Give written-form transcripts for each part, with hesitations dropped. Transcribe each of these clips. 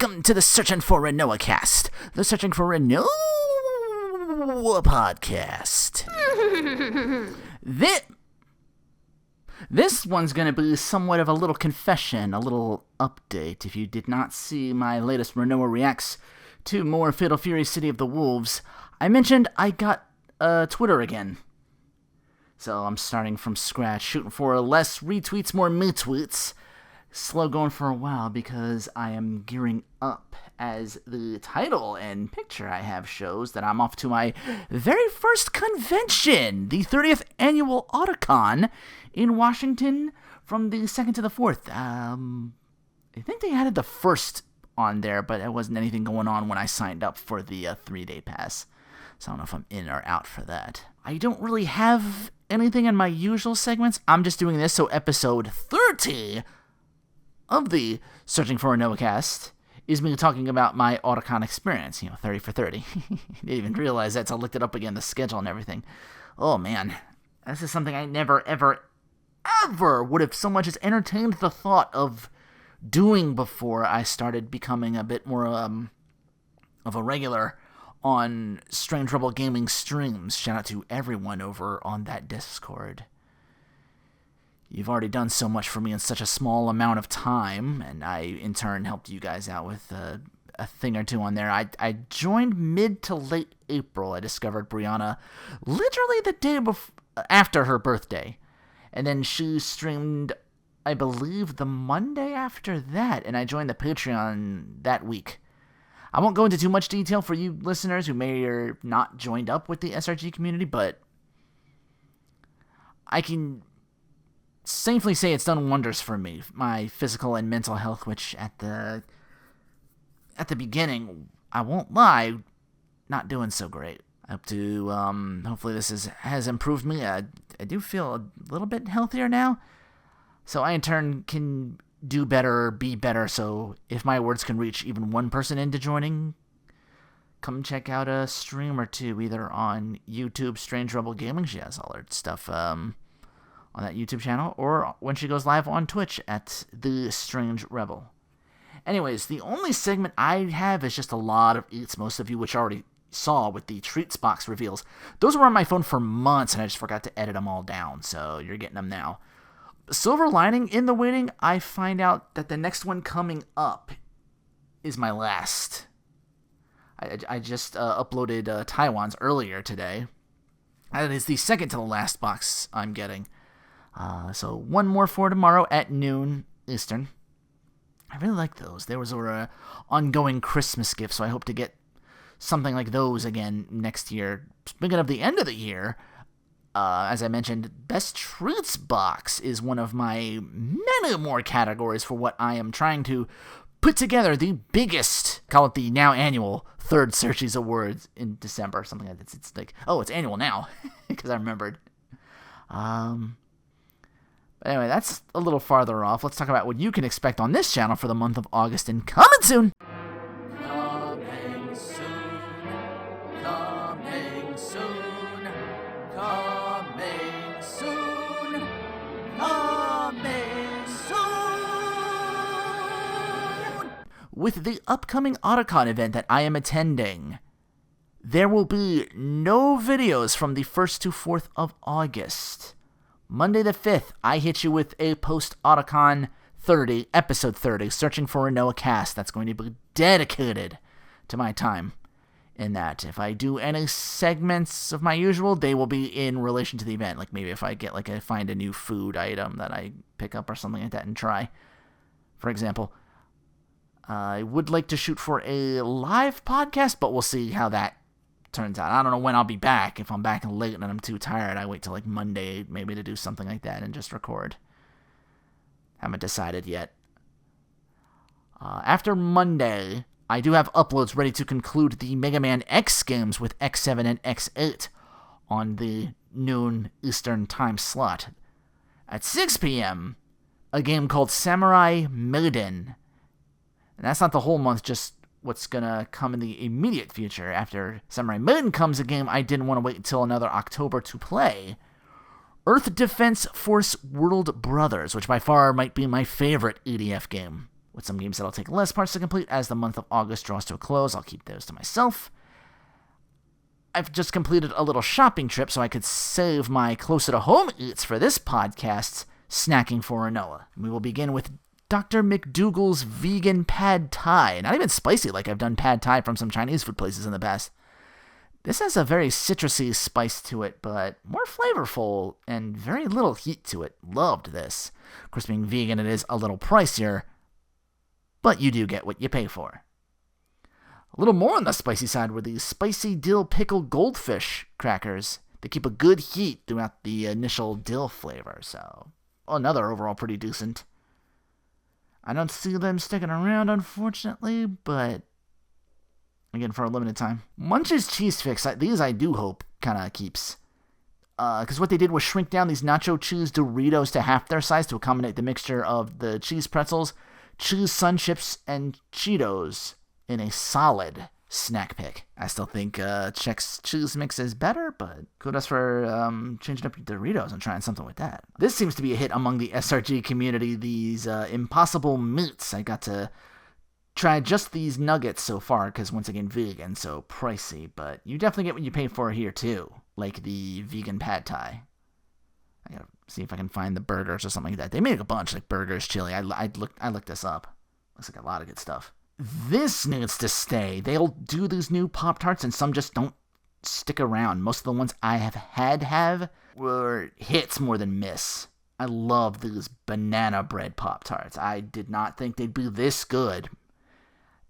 Welcome to the Searching4RinoaCast, the Searching4Rinoa podcast. This one's going to be somewhat of a little confession, a little update. If you did not see my latest Rinoa reacts to more Fatal Fury City of the Wolves, I mentioned I got Twitter again. So I'm starting from scratch, shooting for less retweets, more me tweets. Slow going for a while because I am gearing up, as the title and picture I have shows, that I'm off to my very first convention, the 30th Annual Autocon in Washington from the 2nd to the 4th. I think they added the 1st on there, but there wasn't anything going on when I signed up for the 3-day pass. So I don't know if I'm in or out for that. I don't really have anything in my usual segments. I'm just doing this so episode 30 of the Searching4RinoaCast is me talking about my Autocon experience, 30 for 30. Didn't even realize that, so I looked it up again, the schedule and everything. Oh man, this is something I never, ever would have so much as entertained the thought of doing before I started becoming a bit more of a regular on Strange Rebel Gaming streams. Shout out to everyone over on that Discord. You've already done so much for me in such a small amount of time, and I, in turn, helped you guys out with a thing or two on there. I joined mid to late April. I discovered Brianna literally the day after her birthday, and then she streamed, I believe, the Monday after that, and I joined the Patreon that week. I won't go into too much detail for you listeners who may or not joined up with the SRG community, but I can safely say it's done wonders for me, my physical and mental health, which at the beginning, I won't lie, not doing so great. I hope to, hopefully this has improved me. I do feel a little bit healthier now, so I in turn can do better, be better. So if my words can reach even one person into joining, come check out a stream or two, either on YouTube, Strange Rebel Gaming. She has all her stuff, on that YouTube channel, or when she goes live on Twitch at The Strange Rebel. Anyways, the only segment I have is just a lot of eats, most of you which already saw with the treats box reveals. Those were on my phone for months, and I just forgot to edit them all down, so you're getting them now. Silver lining in the waiting, I find out that the next one coming up is my last. I just uploaded Taiwan's earlier today. That is the second to the last box I'm getting. So one more for tomorrow at noon Eastern. I really like those. There was an ongoing Christmas gift, so I hope to get something like those again next year. Speaking of the end of the year, as I mentioned, Best Treats Box is one of my many more categories for what I am trying to put together the biggest, call it the now annual, third Searchies Awards in December, something like that. It's like, oh, it's annual now, because I remembered. But anyway, that's a little farther off. Let's talk about what you can expect on this channel for the month of August, and coming soon! Coming soon, coming soon, coming soon, coming soon! With the upcoming Autocon event that I am attending, there will be no videos from the 1st to 4th of August. Monday the 5th, I hit you with a post-Autocon 30, episode 30, Searching4RinoaCast. That's going to be dedicated to my time in that. If I do any segments of my usual, they will be in relation to the event. Like maybe if I get I find a new food item that I pick up or something like that and try. For example, I would like to shoot for a live podcast, but we'll see how that turns out. I don't know when I'll be back. If I'm back late and I'm too tired, I wait till Monday maybe to do something like that and just record. Haven't decided yet. After Monday, I do have uploads ready to conclude the Mega Man X games with X7 and X8 on the noon Eastern time slot. At 6 p.m., a game called Samurai Maiden. And that's not the whole month, just what's gonna come in the immediate future. After Samurai Maiden comes a game I didn't want to wait until another October to play. Earth Defense Force World Brothers, which by far might be my favorite EDF game with some games that'll take less parts to complete. As the month of August draws to a close, I'll keep those to myself. I've just completed a little shopping trip so I could save my closer-to-home eats for this podcast, Snacking4Rinoa. We will begin with Dr. McDougal's vegan pad thai. Not even spicy like I've done pad thai from some Chinese food places in the past. This has a very citrusy spice to it, but more flavorful and very little heat to it. Loved this. Of course, being vegan, it is a little pricier, but you do get what you pay for. A little more on the spicy side were these spicy dill pickle goldfish crackers. They keep a good heat throughout the initial dill flavor, so another overall pretty decent. I don't see them sticking around, unfortunately, but again, for a limited time. Munch's Cheese Fix, these I do hope kind of keeps. Because what they did was shrink down these nacho cheese Doritos to half their size to accommodate the mixture of the cheese pretzels, cheese sun chips, and Cheetos in a solid snack pick. I still think Chex Cheese Mix is better, but kudos for changing up your Doritos and trying something with that. This seems to be a hit among the SRG community, these Impossible Meats. I got to try just these nuggets so far, because once again, vegan, so pricey, but you definitely get what you pay for here too, like the vegan pad thai. I gotta see if I can find the burgers or something like that. They make a bunch, like burgers, chili. I looked this up. Looks like a lot of good stuff. This needs to stay. They'll do these new Pop-Tarts, and some just don't stick around. Most of the ones I have were hits more than miss. I love these banana bread Pop-Tarts. I did not think they'd be this good.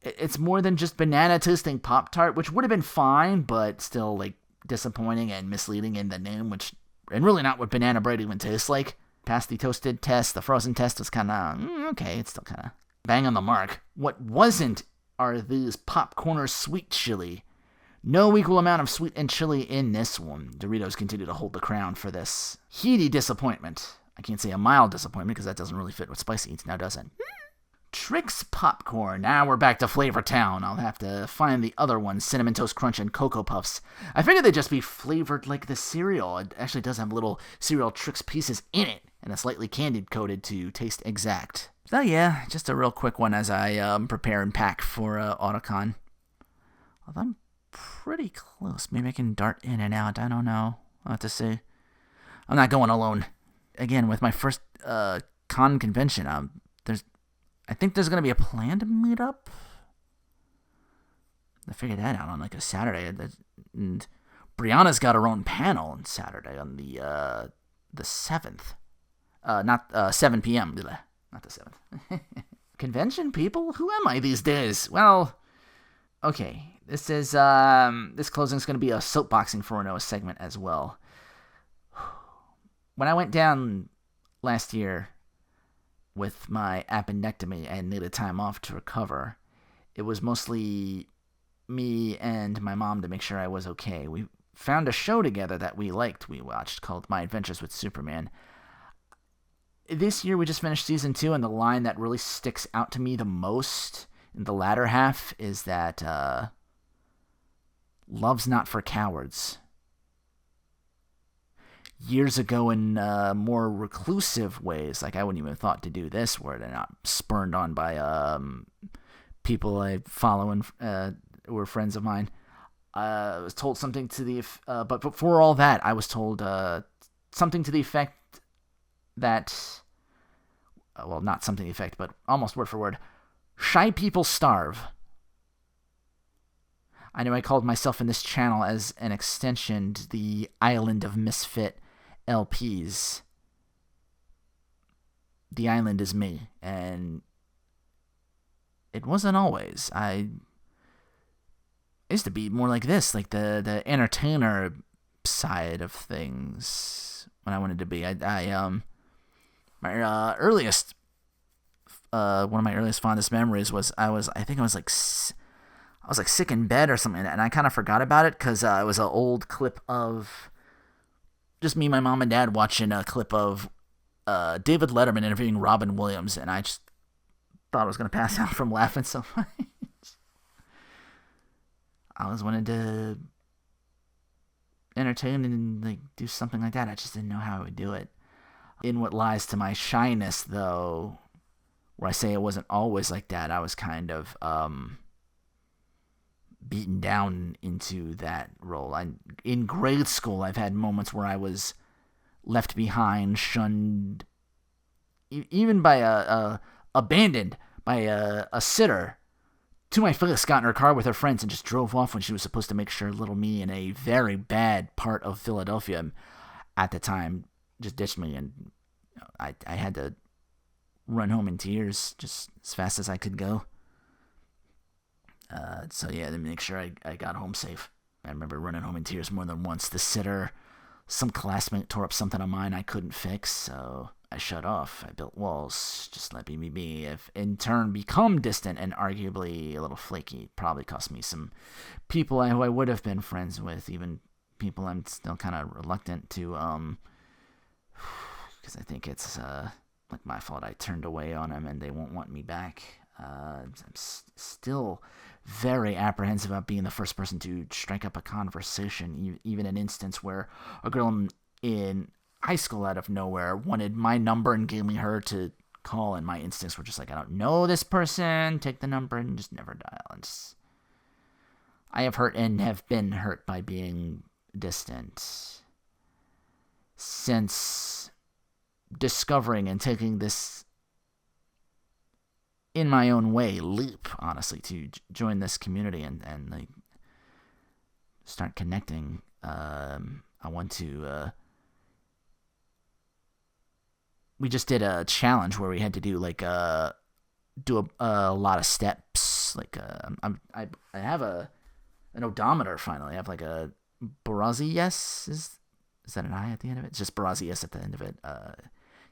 It's more than just banana tasting Pop-Tart, which would have been fine, but still like disappointing and misleading in the name, and really not what banana bread even tastes like. Past the toasted test, the frozen test was kind of, okay, it's still kind of bang on the mark. What wasn't are these Popcorner sweet chili. No equal amount of sweet and chili in this one. Doritos continue to hold the crown for this heady disappointment. I can't say a mild disappointment because that doesn't really fit what spicy eats now, does it? Trix Popcorn. Now we're back to Flavor Town. I'll have to find the other ones, Cinnamon Toast Crunch and Cocoa Puffs. I figured they'd just be flavored like the cereal. It actually does have little cereal Trix pieces in it, and it's slightly candy coated to taste exact. So yeah, just a real quick one as I prepare and pack for AutoCon. Although I'm pretty close. Maybe I can dart in and out. I don't know. I'll have to see. I'm not going alone. Again, with my first con convention, I think there's going to be a planned meetup. I figured that out on like a Saturday. And Brianna's got her own panel on Saturday on the 7th. Not 7 p.m. Not the 7th. Convention people? Who am I these days? Well, okay. This closing is going to be a soapboxing for Rinoa segment as well. When I went down last year with my appendectomy and needed time off to recover, it was mostly me and my mom to make sure I was okay. We found a show together that we watched called My Adventures with Superman. This year we just finished season 2, and the line that really sticks out to me the most in the latter half is that love's not for cowards. Years ago, in more reclusive ways, like I wouldn't even have thought to do this, where they're not spurned on by people I follow and who are friends of mine. I was told something to the but before all that, I was told something to the effect that, well, not something to the effect, but almost word for word, shy people starve. I know I called myself in this channel as an extension to the island of misfit LPs. The island is me, and it wasn't always. I used to be more like this, like the entertainer side of things when I wanted to be. My earliest, one of my earliest fondest memories was I was like sick in bed or something, and I kind of forgot about it because it was an old clip of just me, my mom, and dad watching a clip of David Letterman interviewing Robin Williams, and I just thought I was going to pass out from laughing so much. I always wanted to entertain and like do something like that. I just didn't know how I would do it. In what lies to my shyness, though, where I say it wasn't always like that. I was kind of beaten down into that role. In grade school, I've had moments where I was left behind, shunned, even by abandoned by a sitter. To my face, got in her car with her friends and just drove off when she was supposed to make sure little me in a very bad part of Philadelphia at the time just ditched me, and I had to run home in tears just as fast as I could go. So yeah, to make sure I got home safe. I remember running home in tears more than once. The sitter, some classmate tore up something on mine I couldn't fix, so I shut off. I built walls, just let me be. If in turn become distant and arguably a little flaky, probably cost me some people who I would have been friends with, even people I'm still kind of reluctant to, because I think it's like my fault. I turned away on them and they won't want me back. I'm still very apprehensive about being the first person to strike up a conversation, even an instance where a girl in high school out of nowhere wanted my number and gave me her to call, and my instincts were just like, I don't know this person, take the number and just never dial. I have hurt and have been hurt by being distant. Since discovering and taking this in my own way leap, honestly, to join this community and like start connecting, I want to we just did a challenge where we had to do like do a lot of steps. Like I have an odometer finally. I have like a Barazi yes. Is that an I at the end of it? It's just Barazi yes at the end of it.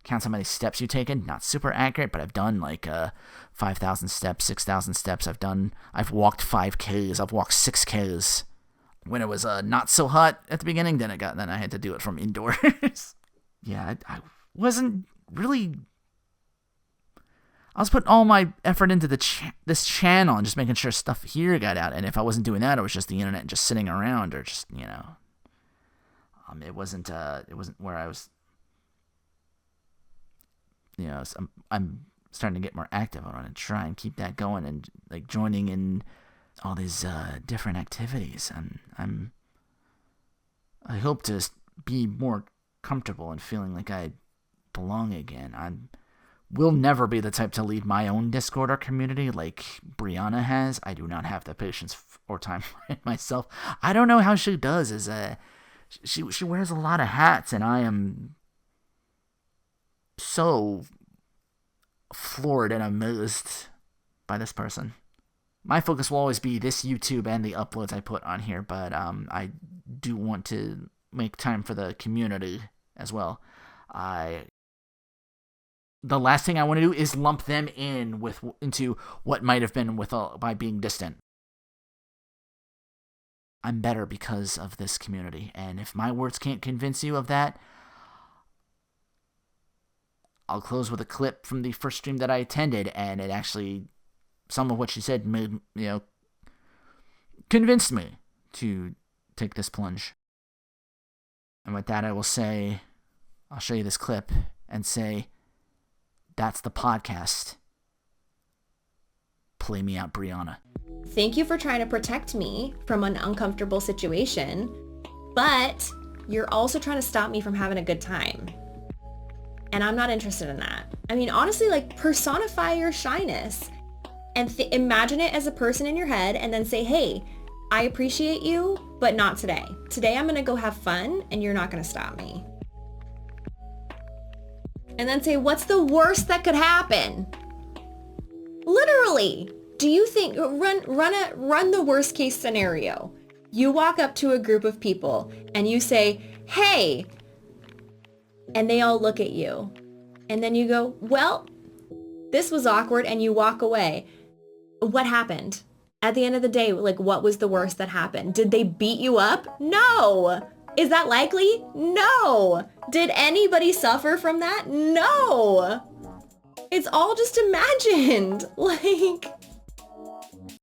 Counts how many steps you've taken. Not super accurate, but I've done like 5,000 steps, 6,000 steps. I've walked 5Ks. I've walked 6Ks. When it was not so hot at the beginning, then I had to do it from indoors. Yeah, I wasn't really. I was putting all my effort into this channel and just making sure stuff here got out. And if I wasn't doing that, it was just the internet just sitting around, or just it wasn't where I was. So I'm starting to get more active. I want to try and keep that going and like joining in all these different activities. And I hope to be more comfortable and feeling like I belong again. I will never be the type to lead my own Discord or community like Brianna has. I do not have the patience or time for it myself. I don't know how she does. She wears a lot of hats, and I am so floored and amazed by this person. My focus will always be this YouTube and the uploads I put on here, but I do want to make time for the community as well. The last thing I want to do is lump them into what might have been by being distant. I'm better because of this community, and if my words can't convince you of that, I'll close with a clip from the first stream that I attended, and it actually, some of what she said convinced me to take this plunge. And with that, I'll show you this clip and say, that's the podcast. Play me out, Brianna. Thank you for trying to protect me from an uncomfortable situation, but you're also trying to stop me from having a good time. And I'm not interested in that. I mean, honestly, like, personify your shyness and imagine it as a person in your head, and then say, hey, I appreciate you, but not today. Today I'm going to go have fun, and you're not going to stop me. And then say, what's the worst that could happen? Literally. Do you think, run the worst case scenario. You walk up to a group of people and you say, hey, and they all look at you. And then you go, well, this was awkward, and you walk away. What happened? At the end of the day, like, what was the worst that happened? Did they beat you up? No. Is that likely? No. Did anybody suffer from that? No. It's all just imagined. Like,